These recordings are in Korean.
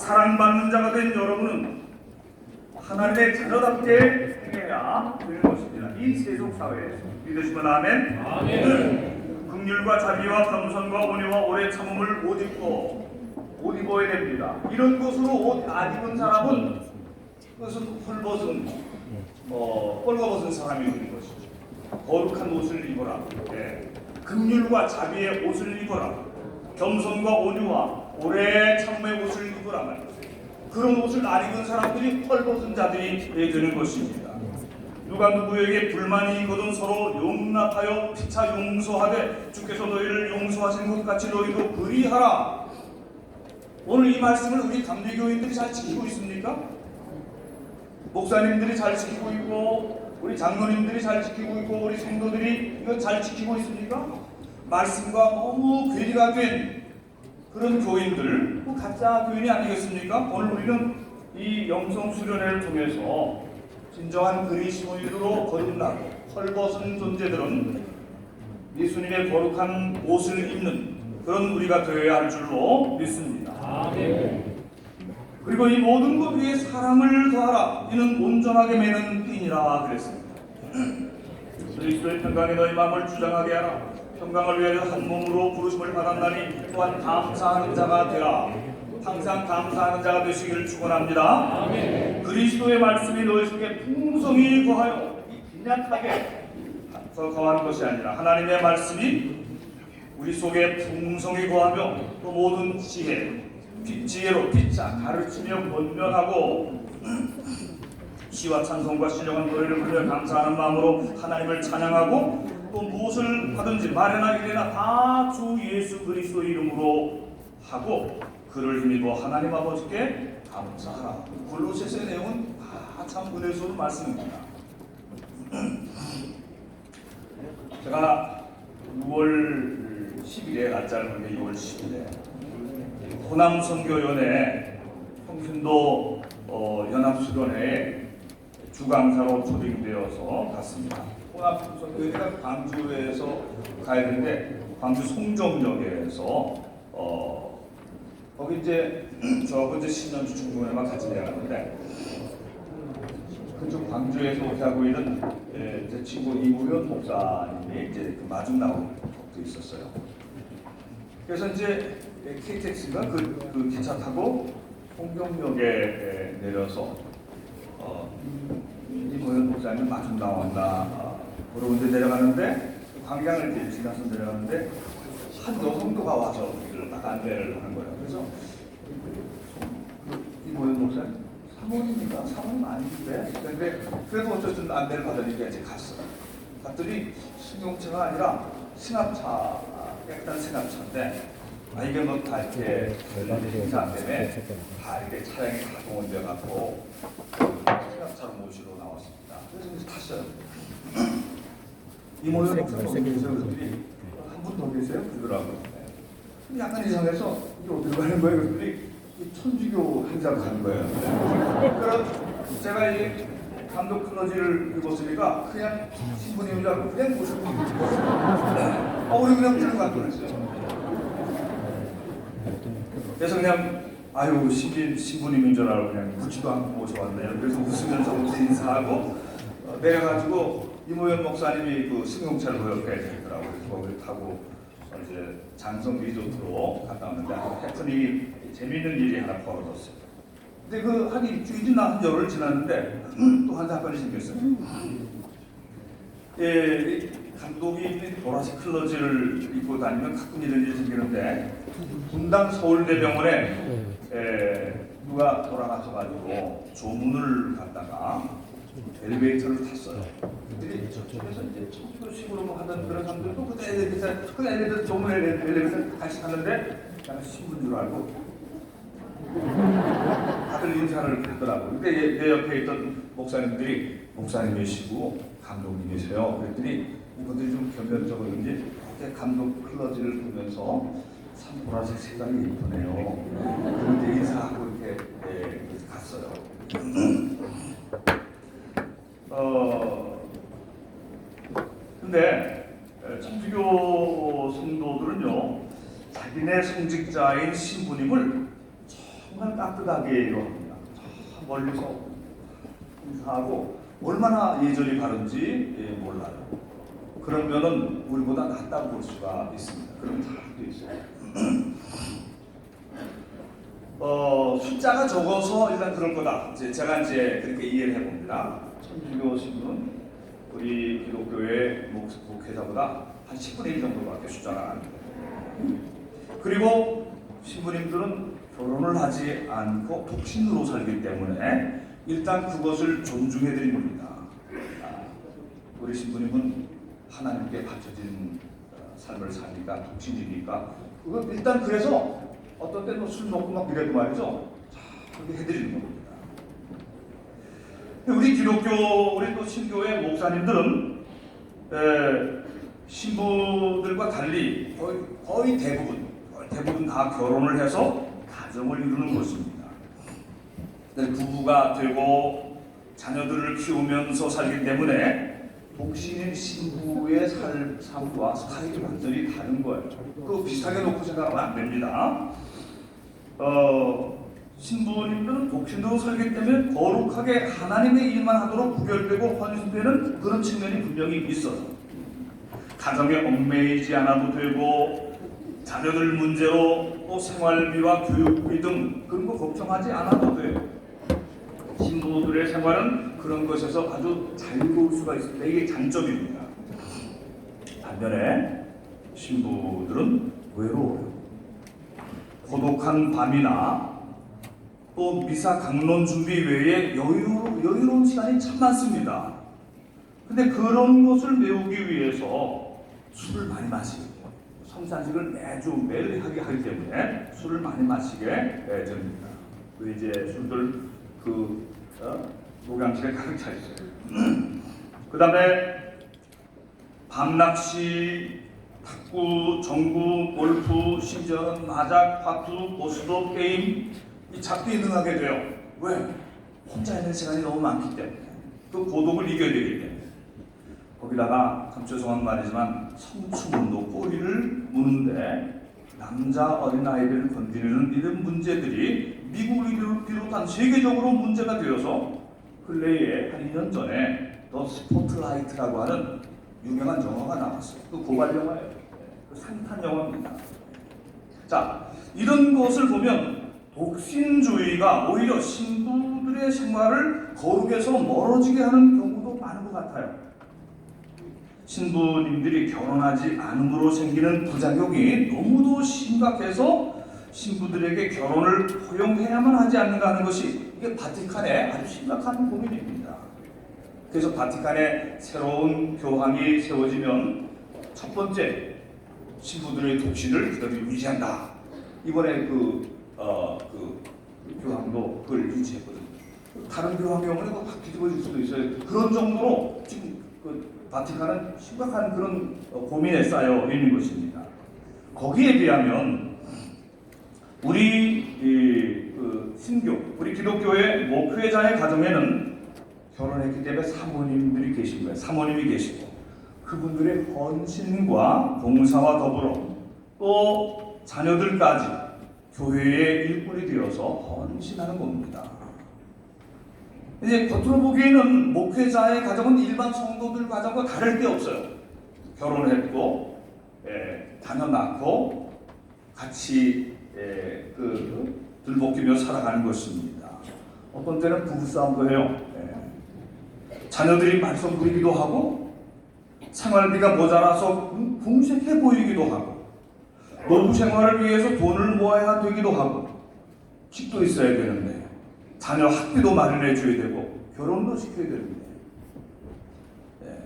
사랑받는 자가 된 여러분은 하나님의 자녀답게 행해야 되는 것입니다. 이 세속 사회에서 믿으시면 아멘. 아멘. 긍휼과 자비와 겸손과 온유와 오래 참음을 옷 입어야 됩니다. 이런 것으로 옷 안 입은 사람은 그것은 헐벗은 뻘거벗은 사람이 되는 것이죠. 거룩한 옷을 입어라. 네. 긍휼과 자비의 옷을 입어라. 겸손과 온유와 오래 참음의 옷을 입으라 말이에요. 그런 옷을 안 입은 사람들이 헐벗은 자들이 되는 것입니다. 누가 누구에게 불만이 있거든 서로 용납하여 피차 용서하되 주께서 너희를 용서하신 것 같이 너희도 그리하라. 오늘 이 말씀을 우리 감리교인들이 잘 지키고 있습니까? 목사님들이 잘 지키고 있고 우리 장로님들이 잘 지키고 있고 우리 성도들이 이거 잘 지키고 있습니까? 말씀과 너무 괴리가 된 그런 교인들, 가짜 교인이 아니겠습니까? 오늘 우리는 이 영성 수련회를 통해서 진정한 그리스도인으로 거듭나고 헐벗은 존재들은 예수님의 거룩한 옷을 입는 그런 우리가 되어야 할 줄로 믿습니다. 아멘. 그리고 이 모든 것 위에 사랑을 더하라. 이는 온전하게 매는 핀이라 그랬습니다. 그리스도의 평강에 너희 마음을 주장하게 하라. 평강을 위하여 한 몸으로 부르심을 받았나니 또한 감사하는 자가 되라. 항상 감사하는 자가 되시기를 축원합니다. 아멘. 그리스도의 말씀이 너희 속에 풍성히 거하여 빈약하게 거하는 것이 아니라 하나님의 말씀이 우리 속에 풍성히 거하며 또 모든 지혜로 피차 가르치며 권면하고 시와 찬송과 신령한 노래를 부르며 감사하는 마음으로 하나님을 찬양하고 또 무엇을 하든지 말이나 이래나 다 주 예수 그리스도 이름으로 하고 그를 힘입어 하나님 아버지께 감사하라. 골로새서의 내용은 참 은혜스러운 말씀입니다. 제가 6월 10일에 날짜를 보는 게 6월 10일에 호남 선교연회 평신도 연합수련회에 주강사로 초빙되어서 갔습니다. 호남 선교연회가 광주에서 가야 되는데 광주 송정역에서 거기 이제 저하고 이제 신년주 중공회만 같이 내려갔는데 그쪽 광주에서 하고 있는 제 친구 이무현 목사님이 이제 그 마중 나온 것도 있었어요. 그래서 이제 KTX가 그 기차 타고 홍경역에 내려서 이무현 목사님 마중 나온다 그러고 이제 내려가는데 광장을 이렇게 지나서 내려가는데 한 여성도가 와서 우리를 딱 안내를 하는 거예요. 그래서 이무현 목사님 사모님인가? 사모님 아닌데? 근데 그래도 어쨌든 안내를 받으니까 이제 갔어요. 갔더니 승용차가 아니라 승합차, 깨끗한 승합차인데 이게 뭐 다 이렇게 행사 때문에 다 이렇게 차량이 다 동원되어 갖고 승합차로 모시러 나왔습니다. 그래서 이제 탔어요. 이모는 목사님 어디 계세요? 그랬더니 한 분 더 계세요? 그러더라고요. 약간 이상해서 이게 어디로 가는 거예요? 그랬더니 천주교 행사로 가는 거예요. 그럼 제가 이 감독 클러지를 입었으니까 그냥 신부님인 줄 알고 그냥 모시고 우리 그냥 들어갈 뻔했어요. 그래서 그냥 아유 신부님인 줄 알고 그냥 묻지도 않고 모셔왔네요. 그래서 웃으면서 인사하고 내려가지고 이모현 목사님이 그 승용차를 옆에 있더라고요. 그래서 거기를 타고 이제 장성 리조트로 갔다 왔는데 해프닝이 재미있는 일이 하나 벌어졌어요. 근데 그 한 일주일 지나 한 열흘 지났는데 또 한 사건이 생겼어요. 감독이 보라색 클러지를 입고 다니면 가끔 이런 일이 생기는데 분당 서울대병원에 누가 돌아가셔가지고 조문을 갔다가 엘리베이터를 탔어요. 그들이 저쪽에서 이제 청소식으로 뭐 하던 그런 사람들도 그 엘리베이터 조문 엘리베이터 같이 갔는데 나는 신부인 줄 알고 다들 인사를 하더라고요. 근데 내 옆에 있던 목사님들이 목사님이시고 감독님이세요. 그랬더니 이분들이 좀 변변적으로인지 감독 클러지를 보면서 참 보라색 색깔이 예쁘네요. 그런데 인사하고 이렇게 갔어요. 근데 천주교 성도들은요 자기네 성직자인 신부님을 정말 그냥 따뜻하게 이러합니다. 저 멀리서 인사하고 얼마나 예절이 바른지 몰라요. 그런 면은 우리보다 낫다고 볼 수가 있습니다. 그런 사람도 있어요. 숫자가 적어서 일단 그럴 거다. 제가 그렇게 이해를 해봅니다. 천주교 신부는 우리 기독교의 목회자보다 한 10분의 1 정도밖에 숫자가 안 돼요. 그리고 신부님들은 결혼을 하지 않고 독신으로 살기 때문에 일단 그것을 존중해 드린 겁니다. 우리 신부님은 하나님께 바쳐진 삶을 사니까 독신이니까 일단 그래서 어떤 때는 술 먹고 막 이래도 말이죠. 그렇게 해드리는 겁니다. 우리 기독교, 우리 또 신교의 목사님들은 신부들과 달리 거의 대부분 다 결혼을 해서 가정을 이루는 것입니다. 부부가 되고 자녀들을 키우면서 살기 때문에 독신인 신부의 삶과 스타일이 완전히 다른 거예요. 그거 비슷하게 놓고 생각하면 안 됩니다. 신부님들은 독신으로 살기 때문에 거룩하게 하나님의 일만 하도록 구별되고 헌신되는 그런 측면이 분명히 있어서 가정에 얽매이지 않아도 되고 자녀들 문제로 또 생활비와 교육비 등 그런 거 걱정하지 않아도 돼요. 신부들의 생활은 그런 것에서 아주 자유로울 수가 있습니다. 이게 장점입니다. 반면에 신부들은 외로워요. 고독한 밤이나 또 미사 강론 준비 외에 여유로운 시간이 참 많습니다. 근데 그런 것을 메우기 위해서 술을 많이 마시게 돼요. 성찬식을 매일 하기 때문에 술을 많이 마시게 됩니다. 이제 술들 노량진에 가득 차 있어요. 그 다음에 밤낚시, 탁구, 정구, 골프, 심지어는 마작, 화투, 보스도 게임 이 잡기에 능하게 돼요. 왜? 혼자 있는 시간이 너무 많기 때문에 그 고독을 이겨야 되기 때문에 거기다가 참 죄송한 말이지만 성추문도 꼬리를 무는데 남자 어린아이들을 건드리는 이런 문제들이 미국을 비롯한 세계적으로 문제가 되어서 근래에 한 2년 전에 더 스포트라이트라고 하는 유명한 영화가 나왔어요. 그 고발 영화예요. 그 상탄 영화입니다. 자, 이런 것을 보면 독신주의가 오히려 신부들의 생활을 거룩에서 멀어지게 하는 경우도 많은 것 같아요. 신부님들이 결혼하지 않음으로 생기는 부작용이 너무도 심각해서 신부들에게 결혼을 허용해야만 하지 않는가 하는 것이 이게 바티칸의 아주 심각한 고민입니다. 그래서 바티칸에 새로운 교황이 세워지면 첫 번째 신부들의 독신을 그대로 유지한다. 이번에 교황도 그걸 유지했거든요. 다른 교황경우는 바뀌어질 수도 있어요. 그런 정도로 지금 바티칸은 심각한 그런 고민에 쌓여 있는 것입니다. 거기에 비하면 우리 신교, 우리 기독교의 목회자의 가정에는 결혼했기 때문에 사모님들이 계신 거예요. 사모님이 계시고 그분들의 헌신과 봉사와 더불어 또 자녀들까지 교회의 일꾼이 되어서 헌신하는 겁니다. 이제 겉으로 보기에는 목회자의 가정은 일반 성도들 가정과 다를 게 없어요. 결혼했고, 자녀 낳고 같이 들볶이며 살아가는 것입니다. 어떤 때는 부부싸움도 해요. 자녀들이 말썽 부리기도 하고 생활비가 모자라서 궁색해 보이기도 하고 노후 생활을 위해서 돈을 모아야 되기도 하고 집도 있어야 되는데 자녀 학비도 마련해 줘야 되고 결혼도 시켜야 되는데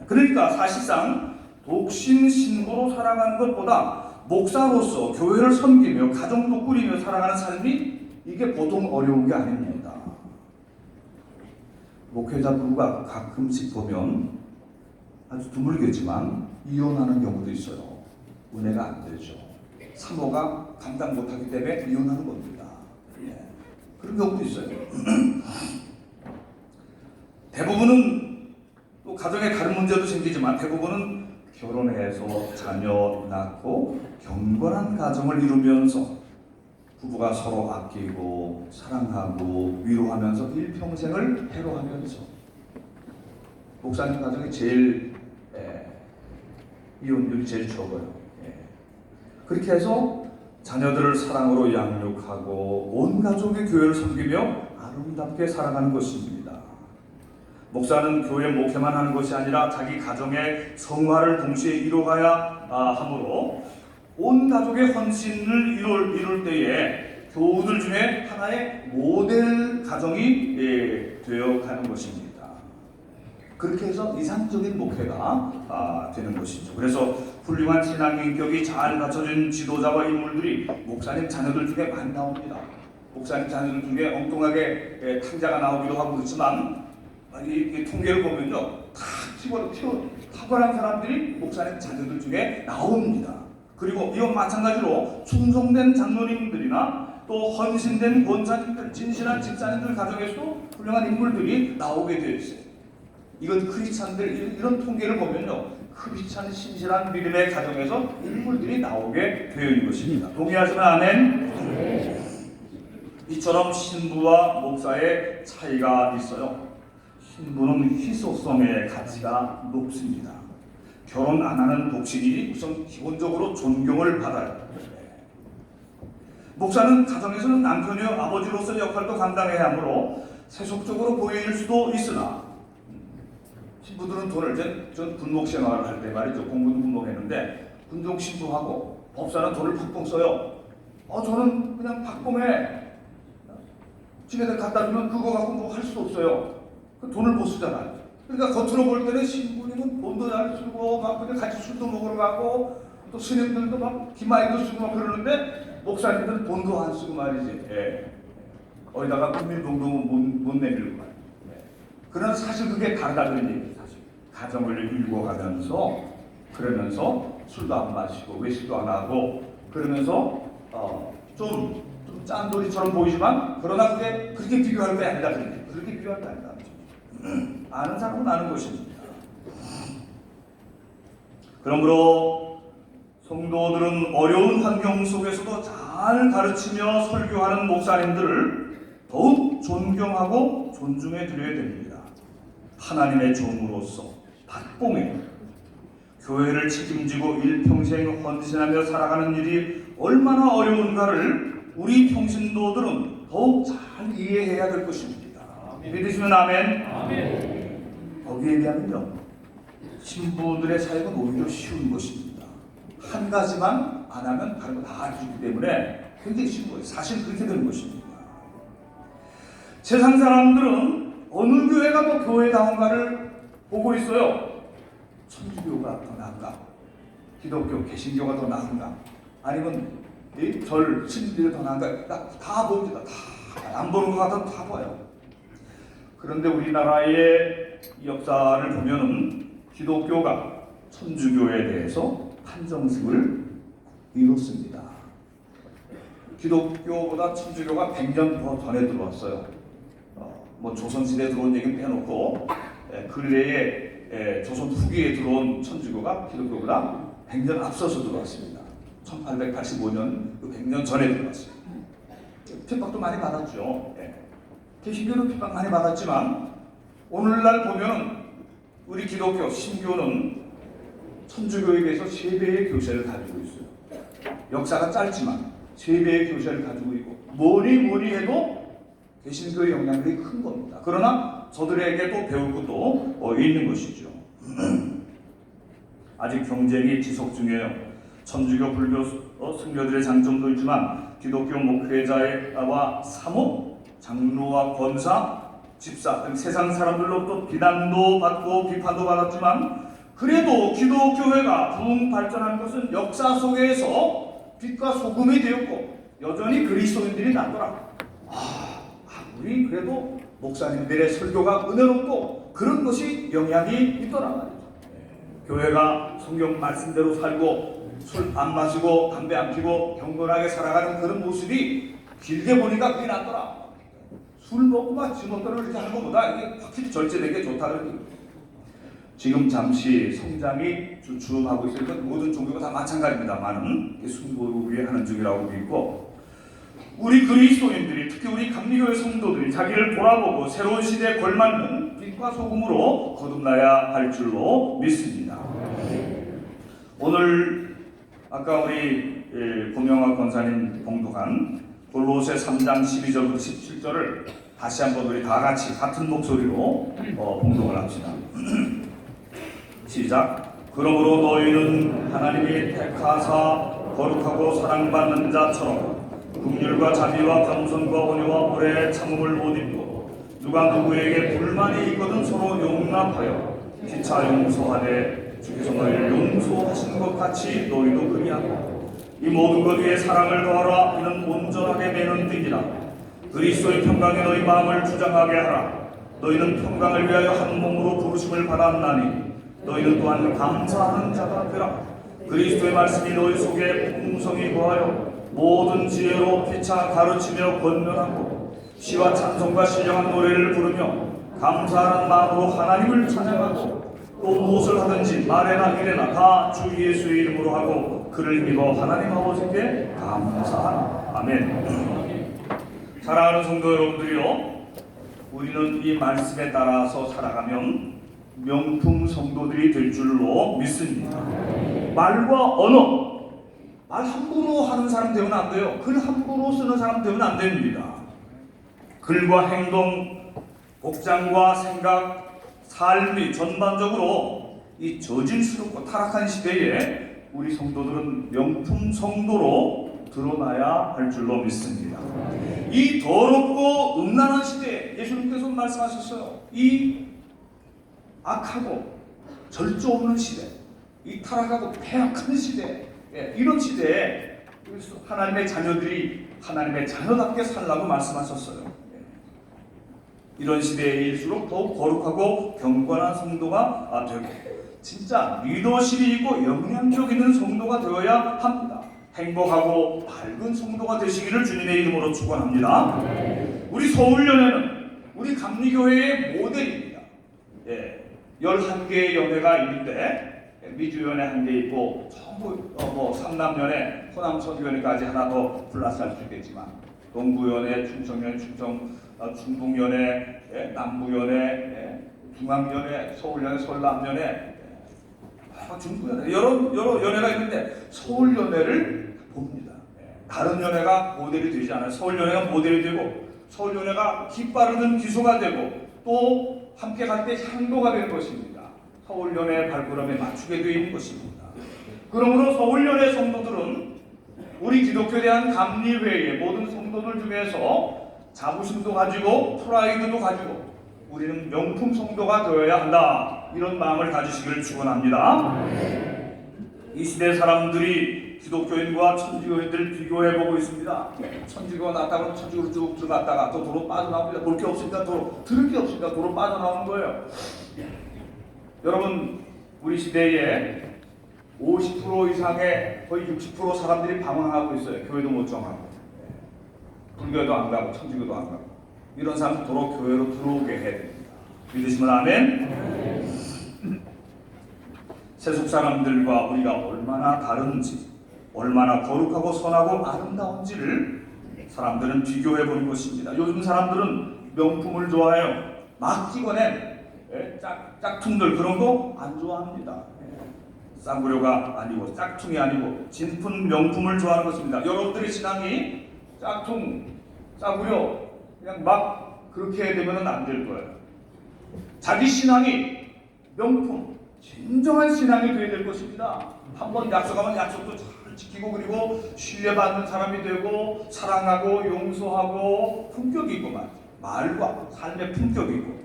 그러니까 사실상 독신 신부로 살아가는 것보다 목사로서 교회를 섬기며 가정도 꾸리며 살아가는 삶이 이게 보통 어려운 게 아닙니다. 목회자 부부가 가끔씩 보면 아주 드물겠지만 이혼하는 경우도 있어요. 은혜가 안 되죠. 사모가 감당 못하기 때문에 이혼하는 겁니다. 그런 경우도 있어요. 대부분은 또 가정에 다른 문제도 생기지만 대부분은 결혼해서 자녀 낳고 경건한 가정을 이루면서 부부가 서로 아끼고 사랑하고 위로하면서 일평생을 해로하면서 목사님 가정이 제일 이혼율이 제일 적어요. 그렇게 해서 자녀들을 사랑으로 양육하고 온 가족의 교회를 섬기며 아름답게 살아가는 것입니다. 목사는 교회 목회만 하는 것이 아니라 자기 가정의 성화를 동시에 이루어가야 하므로 온 가족의 헌신을 이룰 때에 교우들 중에 하나의 모델 가정이 되어 가는 것입니다. 그렇게 해서 이상적인 목회가 되는 것이죠. 그래서 훌륭한 신앙 인격이 잘 갖춰진 지도자와 인물들이 목사님 자녀들 중에 많이 나옵니다. 목사님 자녀들 중에 엉뚱하게 탕자가 나오기도 하고 그렇지만 이 통계를 보면요, 탁월한 사람들이 목사님 자녀들 중에 나옵니다. 그리고 이와 마찬가지로 충성된 장로님들이나 또 헌신된 권사님들, 진실한 집사님들 가정에서도 훌륭한 인물들이 나오게 되어 있어요. 이건 크리스찬들 이런 통계를 보면요, 크리스찬 신실한 믿음의 가정에서 인물들이 나오게 되어 있는 것입니다. 동의하시면 아멘. 이처럼 신부와 목사의 차이가 있어요. 신부는 희소성의 가치가 높습니다. 결혼 안 하는 독신이 우선 기본적으로 존경을 받아요. 목사는 가정에서는 남편이요 아버지로서 역할도 감당해야 하므로 세속적으로 보일 수도 있으나 신부들은 돈을 전 군복 생활을 할 때 말이죠. 공군 군복했는데 군종 신부하고 법사는 돈을 팍팍 써요. 저는 그냥 박봉에 집에다 갖다 주면 그거 갖고 뭐 할 수도 없어요. 그 돈을 못 쓰잖아요. 그러니까 겉으로 볼 때는 신부님은 돈도 잘 쓰고 막 그냥 같이 술도 먹으러 가고 또 스님들도 막 기마이도 쓰고 막 그러는데 목사님들은 돈도 안 쓰고 말이지. 거기다가 국민동동은 못 내밀고 말이죠. 그러나 사실 그게 다르다는 얘기예요. 사실 가정을 일궈가면서 그러면서 술도 안 마시고 외식도 안 하고 그러면서 좀 짠돌이처럼 보이지만 그러나 그게 그렇게 비교할 게 아니다. 그렇게 비교할 게 아니다. 아는 사람은 아는 것입니다. 그러므로 성도들은 어려운 환경 속에서도 잘 가르치며 설교하는 목사님들을 더욱 존경하고 존중해 드려야 됩니다. 하나님의 종으로서 박봉에 교회를 책임지고 일평생 헌신하며 살아가는 일이 얼마나 어려운가를 우리 평신도들은 더욱 잘 이해해야 될 것입니다. 믿으시면 아멘. 아멘. 거기에 비하면요, 신부들의 사역은 오히려 쉬운 것입니다. 한 가지만 안 하면 다른 거 다 해주기 때문에 굉장히 쉬운 거예요. 사실 그렇게 되는 것입니다. 세상 사람들은 어느 교회가 더 교회다운가를 보고 있어요. 천주교가 더 나은가? 기독교, 개신교가 더 나은가? 아니면 절, 신들이 더 나은가? 다 봅니다. 다 안 보는 것 같아도 다 봐요. 그런데 우리나라의 역사를 보면은 기독교가 천주교에 대해서 판정승을 이뤘습니다. 기독교보다 천주교가 100년 더 전에 들어왔어요. 뭐 조선시대에 들어온 얘기는 빼놓고 근래에 조선 후기에 들어온 천주교가 기독교보다 100년 앞서서 들어왔습니다. 1885년 100년 전에 들어왔어요. 핍박도 많이 받았죠. 개신교는 핍박 많이 받았지만 오늘날 보면 우리 기독교 신교는 천주교에 비해서 3배의 교세를 가지고 있어요. 역사가 짧지만 3배의 교세를 가지고 있고 뭐니 해도 개신교의 영향력이 큰 겁니다. 그러나 저들에게도 배울 것도 있는 것이죠. 아직 경쟁이 지속 중이에요. 천주교, 불교 선교들의 장점도 있지만 기독교 목회자와 사모, 장로와 권사, 집사 등 세상 사람들로부터 비난도 받고 비판도 받았지만 그래도 기독교회가 부흥 발전한 것은 역사 속에서 빛과 소금이 되었고 여전히 그리스도인들이 남더라. 아무리 그래도 목사님들의 설교가 은혜롭고 그런 것이 영향이 있더라 말이죠. 교회가 성경 말씀대로 살고 술 안 마시고 담배 안 피고 경건하게 살아가는 그런 모습이 길게 보니까 그게 낫더라. 술 먹고 막 지멋대로 이렇게 하는 것보다 이게 확실히 절제되는 게 좋다는 거예요. 지금 잠시 성장이 주춤하고 있으니까 모든 종교가 다 마찬가지입니다만은 승부 위에 하는 중이라고 믿고 우리 그리스도인들이, 특히 우리 감리교회 성도들이 자기를 돌아보고 새로운 시대에 걸맞는 빛과 소금으로 거듭나야 할 줄로 믿습니다. 오늘 아까 우리 고명학 권사님 봉독한 골로새 3장 12절부터 17절을 다시 한번 우리 다 같이 같은 목소리로 봉독을 합시다. 시작. 그러므로 너희는 하나님이 택하사 거룩하고 사랑받는 자처럼 긍휼과 자비와 겸손과 온유와 오래 참음을 못 입고 누가 누구에게 불만이 있거든 서로 용납하여 피차 용서하되 주께서 너희를 용서하신 것 같이 너희도 그리하고 이 모든 것 위에 사랑을 더하라. 이는 온전하게 매는 뜻이라. 그리스도의 평강에 너희 마음을 주장하게 하라. 너희는 평강을 위하여 한 몸으로 부르심을 받았나니 너희는 또한 감사하는 자가 되라. 그리스도의 말씀이 너희 속에 풍성히 거하여 모든 지혜로 피차 가르치며 권면하고 시와 찬송과 신령한 노래를 부르며 감사하는 마음으로 하나님을 찬양하고 또 무엇을 하든지 말에나 이래나 다 주 예수의 이름으로 하고 그를 믿어 하나님 아버지께 감사하라. 아멘. 사랑하는 성도 여러분들이요, 우리는 이 말씀에 따라서 살아가면 명품 성도들이 될 줄로 믿습니다. 말과 언어, 말 함부로 하는 사람 되면 안 돼요. 글 함부로 쓰는 사람 되면 안 됩니다. 글과 행동, 복장과 생각, 삶이 전반적으로 이 저질스럽고 타락한 시대에 우리 성도들은 명품 성도로 드러나야 할 줄로 믿습니다. 이 더럽고 음란한 시대에 예수님께서 말씀하셨어요. 이 악하고 절조 없는 시대, 이 타락하고 폐악한 시대, 이런 시대에 하나님의 자녀들이 하나님의 자녀답게 살라고 말씀하셨어요. 이런 시대일수록 더욱 거룩하고 경건한 성도가 되고 진짜 리더십이 있고 영향력 있는 성도가 되어야 합니다. 행복하고 밝은 성도가 되시기를 주님의 이름으로 축원합니다. 우리 서울연회는 우리 감리교회의 모델입니다. 11개의 연회가 있는데 미주연회 1개 있고 전부 삼남연회, 호남천주연회까지 하나 더 플러스 할 수 있겠지만 동부연회, 충청연회, 충북연회, 남부연회, 중앙연회, 서울연회, 서울남연회, 중부연회 여러 연회가 있는데 서울연회를 봅니다. 다른 연회가 모델이 되지 않아요. 서울연회가 모델이 되고 서울연회가 깃바르는 기소가 되고 또 함께 갈 때 향도가 되는 것입니다. 서울연회 발걸음에 맞추게 되어 있는 것입니다. 그러므로 서울연회 성도들은 우리 기독교에 대한 감리회의 모든 성도들 중에서 자부심도 가지고 프라이드도 가지고 우리는 명품 성도가 되어야 한다, 이런 마음을 가지시기를 축원합니다. 이 시대 사람들이 기독교인과 천주교인들 비교해보고 있습니다. 천주교가 낫다고 천주교로 쭉 들어갔다가 또 도로 빠져나옵니다. 볼 게 없으니까 도로, 들을 게 없으니까 도로 빠져나오는 거예요. 여러분, 우리 시대에 50% 이상의 거의 60% 사람들이 방황하고 있어요. 교회도 못 정하고 불교도 안 가고 천주교도 안 가고 이런 사람들 도로 교회로 들어오게 해야 됩니다. 믿으시면 아멘. 세속 사람들과 우리가 얼마나 다른지, 얼마나 거룩하고 선하고 아름다운지를 사람들은 비교해보는 것입니다. 요즘 사람들은 명품을 좋아해요. 막 찍어낸 짝퉁들, 그런 거 안 좋아합니다. 싸구려가 아니고 짝퉁이 아니고 진품 명품을 좋아하는 것입니다. 여러분들의 신앙이 짝퉁, 싸구려 그냥 막 그렇게 되면 안 될 거예요. 자기 신앙이 명품, 진정한 신앙이 되어야 될 것입니다. 한번 약속하면 약속도 잘 지키고 그리고 신뢰받는 사람이 되고 사랑하고 용서하고 품격이 있고 말과 삶의 품격이 있고.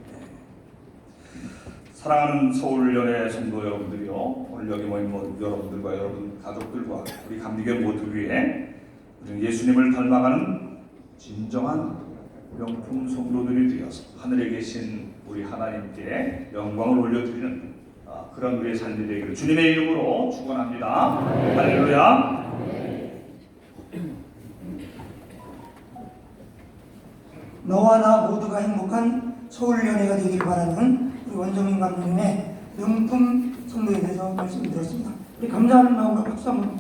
사랑하는 서울연회 성도 여러분들이요, 오늘 여기 모인 여러분들과 여러분 가족들과 우리 감리교 모두 위해 예수님을 닮아가는 진정한 명품 성도들이 되어서 하늘에 계신 우리 하나님께 영광을 올려드리는 그런 우리의 삶이 되기를 주님의 이름으로 축원합니다. 할렐루야. 너와 나 모두가 행복한 서울연회가 되길 바라는 우리 원정민 감독님의 명품 성도에 대해서 말씀드렸습니다. 우리 감사하는 마음으로 박수 한번